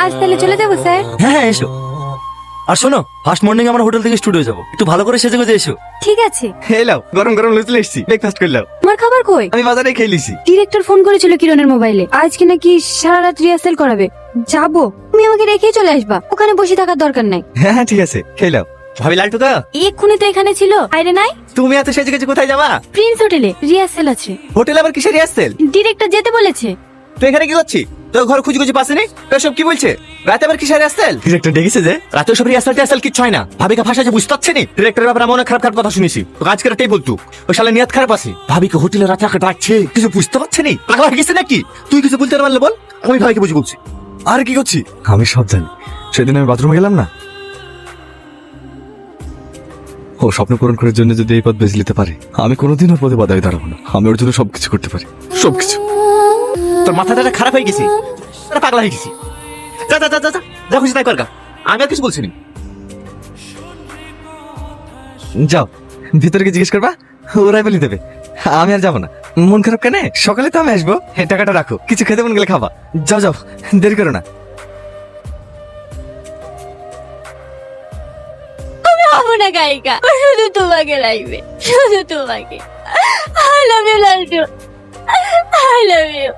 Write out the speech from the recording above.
আজ তাহলে চলে যাবো স্যার? হ্যাঁ হ্যাঁ এসো। আর শোনো, ফার্স্ট মর্নিং আমরা হোটেল থেকে স্টুডিও যাবো, একটু ভালো করে সেজে গুজে এসো। ঠিক আছে। এলাও গরম গরম লুচি এসছি, ব্রেকফাস্ট করলাম। আমার খাবার কই? আমি বাজারে খেয়ে লিছি। ডিরেক্টর ফোন করেছিল কিরণের মোবাইলে, আজকে নাকি সারা রাত রিহার্সাল করাবে। যাবো, তুমি আমাকে রেখেই চলে আসবা, ওখানে বসে থাকার দরকার নাই। হ্যাঁ হ্যাঁ ঠিক আছে, খেয়ে লাও। ভাবি লালটু তো এক্ষুনি তো এখানে ছিল, বাইরে নাই? তুমি এত সেজে গেছে কোথায় যাবা? প্রিন্স হোটেলে রিহার্সাল আছে। হোটেল আবার কিসের রিহার্সাল? ডিরেক্টর যেতে বলেছে। তুই এখানে কি করছিস? তোর ঘর খুঁজে খুঁজে পাসনি? তোর সব কি বলছে? রাতে আবার কিসের রিহার্সাল? ডিরেক্টর ডেকেছে যে রাতে সব রিহার্সাল টিহার্সাল কিচ্ছু হয় না। ভাবিকে ভাষা যে বুঝতে পারছে নি। ডিরেক্টরের ব্যাপারে মনে খারাপ খারাপ কথা শুনেছি, তো আজকে রাতেই বলতু ওই শালা নিয়ত খারাপ আছে। ভাবিকে হোটেলে রাতে একা ডাকছে, কিছু বুঝতে পারছে নি। পাগলা হয়ে গেছে নাকি? তুই কিছু বলতে পারলে বল, আমি ভাইকে বুঝে বলছি। আর কি করছি? আমি সব জানি। সেদিন আমি বাথরুমে গেলাম না, ও স্বপ্ন পূরণ করার জন্য যদি এই পথ বেছে নিতে পারে, আমি কোনোদিন ওর পথে বাধায় দাঁড়াবো না। আমি ওর জন্য সবকিছু করতে পারি, সবকিছু। তোর মাথাটা খারাপ হয়ে গেছে, তোরা পাগলা হয়ে গেছি। যা যা যা যা যা খুশি তাই কর গা, আমি আর কিছু বলছি না। যাও ভিতরে গিয়ে জিজ্ঞেস করবা, ওরাই বলে দেবে। আমি আর যাবো না। মন খারাপ কেন? সকালে তো আমি আসবো। এই টাকাটা রাখো, কিছু খেতে মন গেলে খাবা। যাও যাও, দেরি করো না। আমি হবো না গায়িকা, শুধু তোমাকে লাগবে, শুধু তোমাকে। I love you Laltu, I love you.